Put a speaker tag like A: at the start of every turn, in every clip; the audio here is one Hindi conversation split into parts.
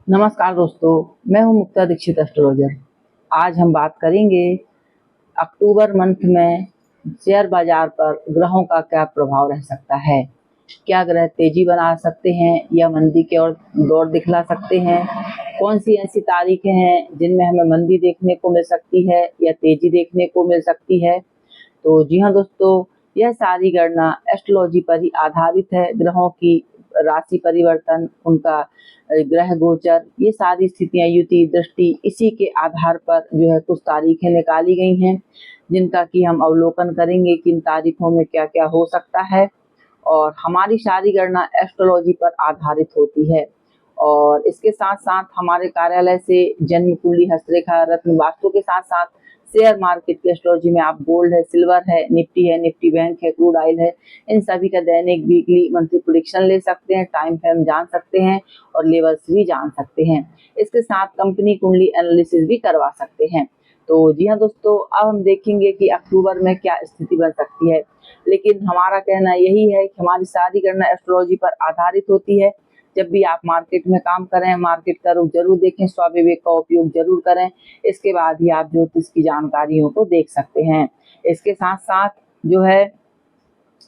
A: नमस्कार दोस्तों, मैं हूं मुक्ता दीक्षित एस्ट्रोलॉजर। आज हम बात करेंगे अक्टूबर मंथ में शेयर बाजार पर ग्रहों का क्या प्रभाव रह सकता है। क्या ग्रह तेजी बना सकते हैं या मंदी की ओर दौड़ दिखला सकते हैं। कौन सी ऐसी तारीखें हैं जिनमें हमें मंदी देखने को मिल सकती है या तेजी देखने को मिल सकती है। तो जी हाँ दोस्तों, यह सारी गणना एस्ट्रोलॉजी पर ही आधारित है। ग्रहों की राशि परिवर्तन, उनका ग्रह गोचर, ये सारी स्थितियां, युति, दृष्टि, इसी के आधार पर जो है कुछ तारीखें निकाली गई हैं, जिनका कि हम अवलोकन करेंगे कि इन तारीखों में क्या क्या हो सकता है। और हमारी सारी गणना एस्ट्रोलॉजी पर आधारित होती है। और इसके साथ साथ हमारे कार्यालय से जन्म कुंडली, हस्तरेखा, रत्न, वास्तु के साथ साथ शेयर मार्केट की एस्ट्रोलॉजी में आप गोल्ड है, सिल्वर है, निफ्टी बैंक है, क्रूड ऑयल है, इन सभी का दैनिक, वीकली, मंथली प्रेडिक्शन ले सकते हैं। टाइम फ्रेम जान सकते हैं और लेवल्स भी जान सकते हैं। इसके साथ कंपनी कुंडली एनालिसिस भी करवा सकते हैं। तो जी हाँ दोस्तों, अब हम देखेंगे कि अक्टूबर में क्या स्थिति बन सकती है। लेकिन हमारा कहना यही है कि हमारी सारी गणना एस्ट्रोलॉजी पर आधारित होती है। जब भी आप मार्केट में काम करें, मार्केट का रुख जरूर देखें, स्वविवेक का उपयोग जरूर करें। इसके बाद ही आप ज्योतिष की जानकारियों को देख सकते हैं। इसके साथ साथ जो है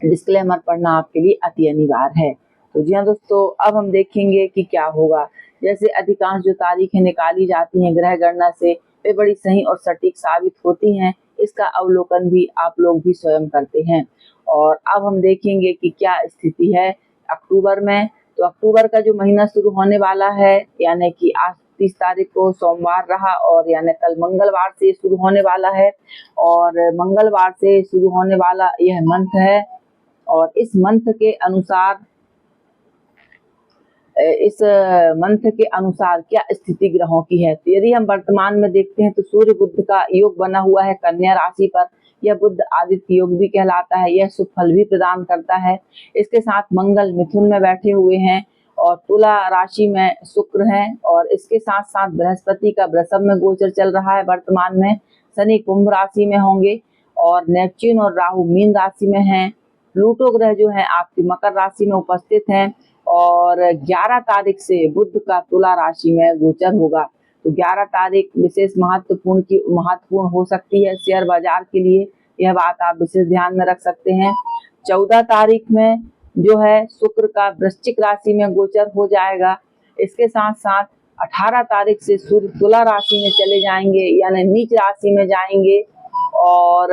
A: डिस्क्लेमर पढ़ना आपके लिए अति अनिवार्य है। तो जी हाँ दोस्तों, अब हम देखेंगे कि क्या होगा। जैसे अधिकांश जो तारीखें निकाली जाती हैं ग्रह गणना से, वे बड़ी सही और सटीक साबित होती हैं। इसका अवलोकन भी आप लोग भी स्वयं करते हैं। और अब हम देखेंगे कि क्या स्थिति है अक्टूबर में। तो अक्टूबर का जो महीना शुरू होने वाला है, यानी कि आज 30 तारीख को सोमवार रहा और यानी कल मंगलवार से शुरू होने वाला है। और मंगलवार से शुरू होने वाला यह मंथ है। और इस मंथ के अनुसार क्या स्थिति ग्रहों की है। तो यदि हम वर्तमान में देखते हैं तो सूर्य बुध का योग बना हुआ है कन्या राशि पर। यह बुध आदित्य योग भी कहलाता है। यह शुभ फल भी प्रदान करता है। इसके साथ मंगल मिथुन में बैठे हुए हैं और तुला राशि में शुक्र है। और इसके साथ साथ बृहस्पति का वृषभ में गोचर चल रहा है वर्तमान में। शनि कुंभ राशि में होंगे और नेपच्यून और राहु मीन राशि में हैं। प्लूटो ग्रह जो है आपकी मकर राशि में उपस्थित हैं। और 11 तारीख से बुध का तुला राशि में गोचर होगा। तो 11 तारीख विशेष महत्वपूर्ण हो सकती है शेयर बाजार के लिए। यह बात आप विशेष ध्यान में रख सकते हैं। 14 तारीख में जो है शुक्र का वृश्चिक राशि में गोचर हो जाएगा। इसके साथ साथ 18 तारीख से सूर्य तुला राशि में चले जाएंगे, यानी नीच राशि में जाएंगे। और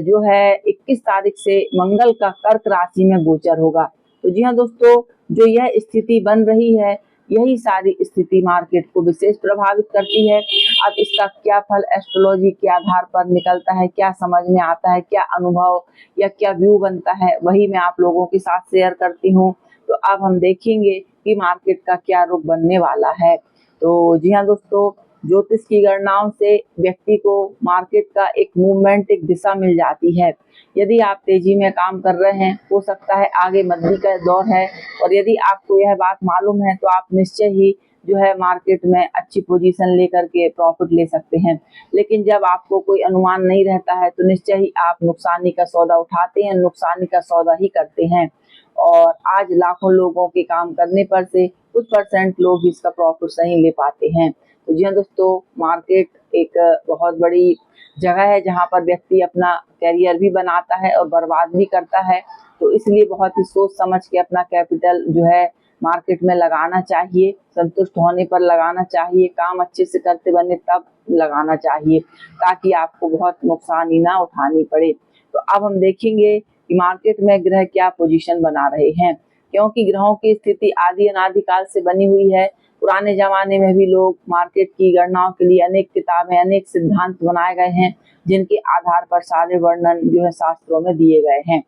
A: जो है 21 तारीख से मंगल का कर्क राशि में गोचर होगा। तो जी हाँ दोस्तों, जो यह स्थिति बन रही है, यही सारी स्थिति मार्केट को विशेष प्रभावित करती है। अब इसका क्या फल एस्ट्रोलॉजी के आधार पर निकलता है, क्या समझ में आता है, क्या अनुभव या क्या व्यू बनता है, वही मैं आप लोगों के साथ शेयर करती हूँ। तो अब हम देखेंगे कि मार्केट का क्या रुख बनने वाला है। तो जी हाँ दोस्तों, ज्योतिष की गणनाओं से व्यक्ति को मार्केट का एक मूवमेंट, एक दिशा मिल जाती है। यदि आप तेजी में काम कर रहे हैं, हो सकता है आगे मंदी का दौर है। और यदि आपको यह बात मालूम है तो आप निश्चय ही जो है मार्केट में अच्छी पोजीशन लेकर के प्रॉफिट ले सकते हैं। लेकिन जब आपको कोई अनुमान नहीं रहता है तो निश्चय ही आप नुकसानी का सौदा उठाते हैं, नुकसानी का सौदा ही करते हैं। और आज लाखों लोगों के काम करने पर से कुछ परसेंट लोग इसका प्रॉफिट सही ले पाते हैं। तो जी हाँ दोस्तों, मार्केट एक बहुत बड़ी जगह है जहाँ पर व्यक्ति अपना करियर भी बनाता है और बर्बाद भी करता है। तो इसलिए बहुत ही सोच समझ के अपना कैपिटल जो है मार्केट में लगाना चाहिए। संतुष्ट होने पर लगाना चाहिए, काम अच्छे से करते बने तब लगाना चाहिए, ताकि आपको बहुत नुकसानी ना उठानी पड़े। तो अब हम देखेंगे कि मार्केट में ग्रह क्या पोजीशन बना रहे हैं, क्योंकि ग्रहों की स्थिति आदि अनादि काल से बनी हुई है। पुराने जमाने में भी लोग मार्केट की गणनाओं के लिए अनेक किताबें, अनेक सिद्धांत बनाए गए हैं, जिनके आधार पर सारे वर्णन जो है शास्त्रों में दिए गए हैं।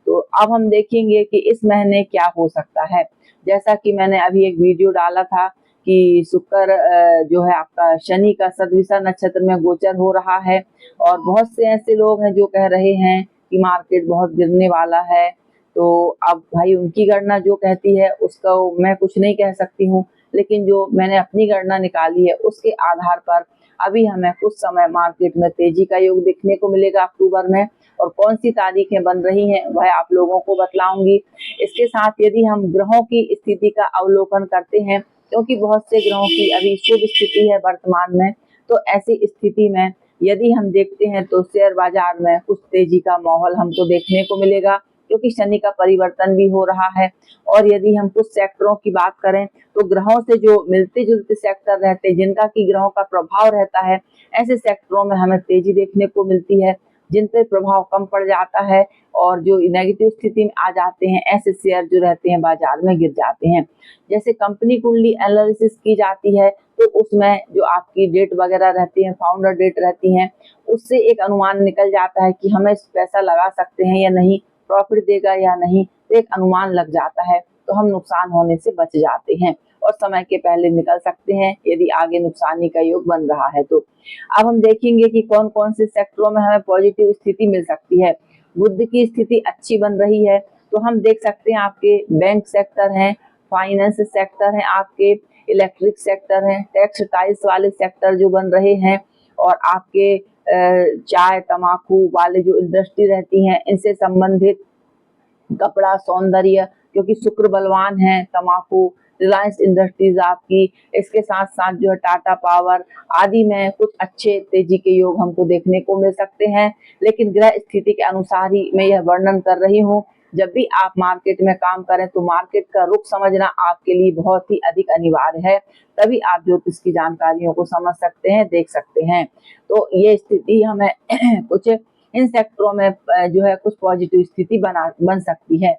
A: तो अब हम देखेंगे कि इस महीने क्या हो सकता है। जैसा कि मैंने अभी एक वीडियो डाला था कि शुक्र जो है आपका शनि का सदविषा नक्षत्र में गोचर हो रहा है। और बहुत से ऐसे लोग हैं जो कह रहे हैं कि मार्केट बहुत गिरने वाला है। तो अब भाई उनकी गणना जो कहती है उसका मैं कुछ नहीं कह सकती हूँ। लेकिन जो मैंने अपनी गणना निकाली है उसके आधार पर अभी हमें कुछ समय मार्केट में तेजी का योग देखने को मिलेगा अक्टूबर में। और कौन सी तारीखें बन रही हैं वह आप लोगों को बतलाऊंगी। इसके साथ यदि हम ग्रहों की स्थिति का अवलोकन करते हैं क्योंकि बहुत से ग्रहों की अभी शुभ स्थिति है वर्तमान में। तो ऐसी स्थिति में यदि हम देखते हैं तो शेयर बाजार में कुछ तेजी का माहौल हमको देखने को मिलेगा, क्योंकि शनि का परिवर्तन भी हो रहा है। और यदि हम कुछ सेक्टरों की बात करें तो ग्रहों से जो मिलते जुलते सेक्टर रहते हैं, जिनका की ग्रहों का प्रभाव रहता है, ऐसे सेक्टरों में हमें तेजी देखने को मिलती है। जिन पे प्रभाव कम पड़ जाता है और जो नेगेटिव स्थिति में आ जाते हैं, ऐसे शेयर जो रहते हैं बाजार में गिर जाते हैं। जैसे कंपनी कुंडली एनालिसिस की जाती है तो उसमें जो आपकी डेट वगैरह रहती है, फाउंडर डेट रहती है, उससे एक अनुमान निकल जाता है कि हमें पैसा लगा सकते हैं या नहीं, प्रॉफिट देगा या नहीं, तो एक अनुमान लग जाता है। तो हम नुकसान होने से बच जाते हैं और समय के पहले निकल सकते हैं यदि आगे नुकसानी का योग बन रहा है तो। अब हम देखेंगे कि कौन कौन से सेक्टरों में हमें पॉजिटिव स्थिति मिल सकती है। बुध की स्थिति अच्छी बन रही है, तो हम देख सकते हैं आपके बैंक सेक्टर हैं, फाइनेंस सेक्टर हैं, आपके इलेक्ट्रिक सेक्टर हैं, टेक्सटाइल्स वाले सेक्टर जो बन रहे हैं, और आपके चाय तंबाकू वाले जो इंडस्ट्री रहती हैं, इनसे संबंधित कपड़ा, सौंदर्य, क्योंकि शुक्र बलवान है, तंबाकू, रिलायंस इंडस्ट्रीज आपकी, इसके साथ साथ जो है टाटा पावर आदि में कुछ अच्छे तेजी के योग हमको देखने को मिल सकते हैं। लेकिन ग्रह स्थिति के अनुसार ही मैं यह वर्णन कर रही हूँ। जब भी आप मार्केट में काम करें तो मार्केट का रुख समझना आपके लिए बहुत ही अधिक अनिवार्य है, तभी आप ज्योतिष की जानकारियों को समझ सकते हैं, देख सकते हैं। तो ये स्थिति हमें कुछ इन सेक्टरों में जो है कुछ पॉजिटिव स्थिति बन सकती है।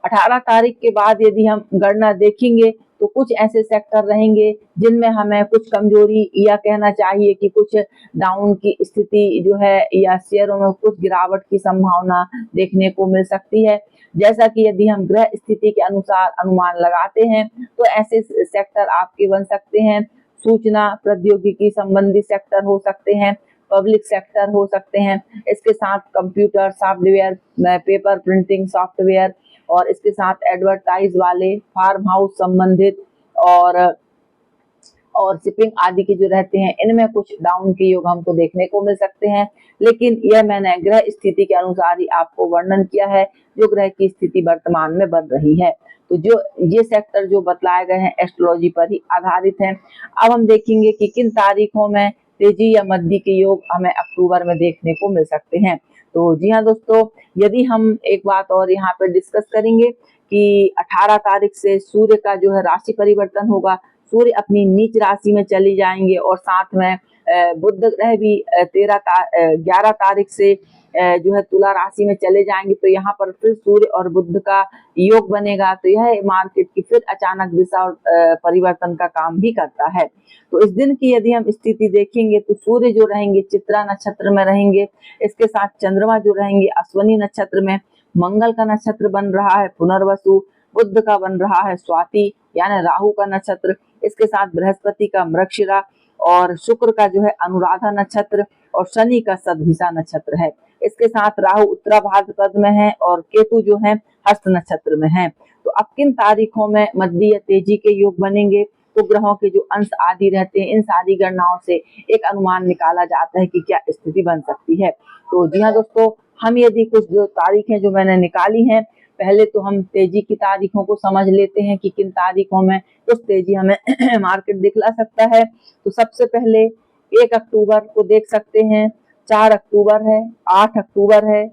A: 18 तारीख के बाद यदि हम गणना देखेंगे तो कुछ ऐसे सेक्टर रहेंगे जिनमें हमें कुछ कमजोरी या कहना चाहिए कि कुछ डाउन की स्थिति जो है, या शेयरों में कुछ गिरावट की संभावना देखने को मिल सकती है। जैसा कि यदि हम ग्रह स्थिति के अनुसार अनुमान लगाते हैं तो ऐसे सेक्टर आपके बन सकते हैं। सूचना प्रौद्योगिकी संबंधी सेक्टर हो सकते हैं, पब्लिक सेक्टर हो सकते हैं, इसके साथ computer software, paper printing software, और इसके साथ एडवर्टाइज वाले, फार्म हाउस संबंधित और शिपिंग आदि के जो रहते हैं, इनमें कुछ डाउन के योग हमको देखने को मिल सकते हैं। लेकिन यह मैंने ग्रह स्थिति के अनुसार ही आपको वर्णन किया है, जो ग्रह की स्थिति वर्तमान में बन रही है। तो जो ये सेक्टर जो बतलाए गए हैं एस्ट्रोलॉजी पर ही आधारित हैं। अब हम देखेंगे कि किन तारीखों में तेजी या मद्दी के योग हमें अक्टूबर में देखने को मिल सकते हैं। तो जी हाँ दोस्तों, यदि हम एक बात और यहाँ पे डिस्कस करेंगे कि 18 तारीख से सूर्य का जो है राशि परिवर्तन होगा, सूर्य अपनी नीच राशि में चली जाएंगे, और साथ में बुध ग्रह भी 11 तारीख से जो है तुला राशि में चले जाएंगे। तो यहाँ पर फिर सूर्य और बुध का योग बनेगा, तो यह मार्केट की फिर अचानक दिशा और परिवर्तन का काम भी करता है। तो इस दिन की यदि हम स्थिति देखेंगे तो सूर्य जो रहेंगे चित्रा नक्षत्र में रहेंगे, इसके साथ चंद्रमा जो रहेंगे अश्विनी नक्षत्र में, मंगल का नक्षत्र बन रहा है पुनर्वसु, बुध का बन रहा है स्वाति यानी राहु का नक्षत्र, इसके साथ बृहस्पति का मृगशिरा, और शुक्र का जो है अनुराधा नक्षत्र, और शनि का सदभिषा नक्षत्र है। इसके साथ राहु उत्तरा भाद्रपद में है और केतु जो है हस्त नक्षत्र में है। तो अब किन तारीखों में मद्दी या तेजी के योग बनेंगे, तो ग्रहों के जो अंश आदि रहते हैं, इन सारी गणनाओं से एक अनुमान निकाला जाता है कि क्या स्थिति बन सकती है। तो जी हाँ दोस्तों, हम यदि कुछ जो तारीखें जो मैंने निकाली हैं, पहले तो हम तेजी की तारीखों को समझ लेते हैं कि किन तारीखों में कुछ तेजी हमें मार्केट दिखला सकता है। तो सबसे पहले 1 अक्टूबर को देख सकते हैं, 4 अक्टूबर है, 8 अक्टूबर है,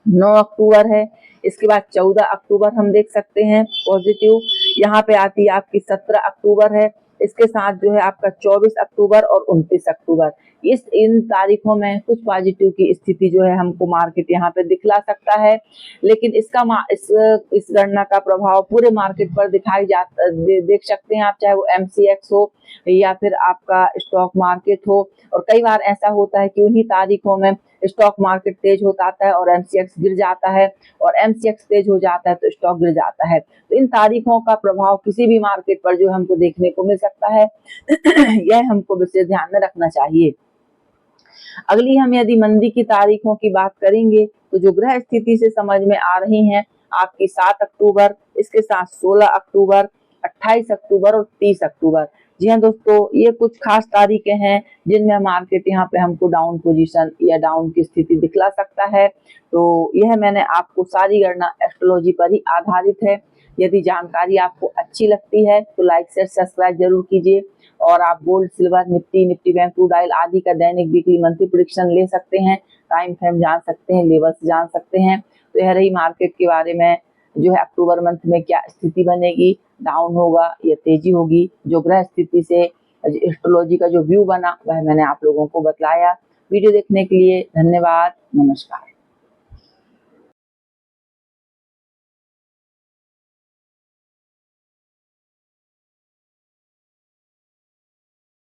A: 9 अक्टूबर है, इसके बाद 14 अक्टूबर हम देख सकते हैं पॉजिटिव। यहाँ पे आती है आपकी 17 अक्टूबर है, इसके साथ जो है आपका 24 अक्टूबर और 29 अक्टूबर। इन तारीखों में कुछ पॉजिटिव की स्थिति जो है हमको मार्केट यहाँ पे दिखला सकता है। लेकिन इस गणना का प्रभाव पूरे मार्केट पर देख सकते हैं आप, चाहे वो MCX हो या फिर आपका स्टॉक मार्केट हो। और कई बार ऐसा होता है कि उन्हीं तारीखों में स्टॉक मार्केट तेज होता है और MCX गिर जाता है, और MCX तेज हो जाता है तो स्टॉक गिर जाता है। तो इन तारीखों का प्रभाव किसी भी मार्केट पर जो हमको देखने को मिल सकता है यह हमको विशेष ध्यान में रखना चाहिए। अगली हम यदि मंदी की तारीखों की बात करेंगे तो जो ग्रह स्थिति से समझ में आ रही हैं आपकी 7 अक्टूबर, इसके साथ 16 अक्टूबर, 28 अक्टूबर और 30 अक्टूबर। जी हाँ दोस्तों, ये कुछ खास तारीखें हैं जिनमें मार्केट यहाँ पे हमको डाउन पोजीशन या डाउन की स्थिति दिखला सकता है। तो यह मैंने आपको सारी गणना एस्ट्रोलॉजी पर ही आधारित है। यदि जानकारी आपको अच्छी लगती है तो लाइक शेयर सब्सक्राइब जरूर कीजिए और आप gold, silver, Nifty bank, crude oil आदि का दैनिक, वीकली, मंथली प्रेडिक्शन ले सकते हैं, टाइम फ्रेम जान सकते हैं, लेवल्स जान सकते हैं। तो यह रही मार्केट के बारे में जो है अक्टूबर मंथ में क्या स्थिति बनेगी, डाउन होगा या तेजी होगी। जो ग्रह स्थिति से एस्ट्रोलॉजी का जो व्यू बना वह मैंने आप लोगों को बतलाया। वीडियो देखने के लिए धन्यवाद। नमस्कार।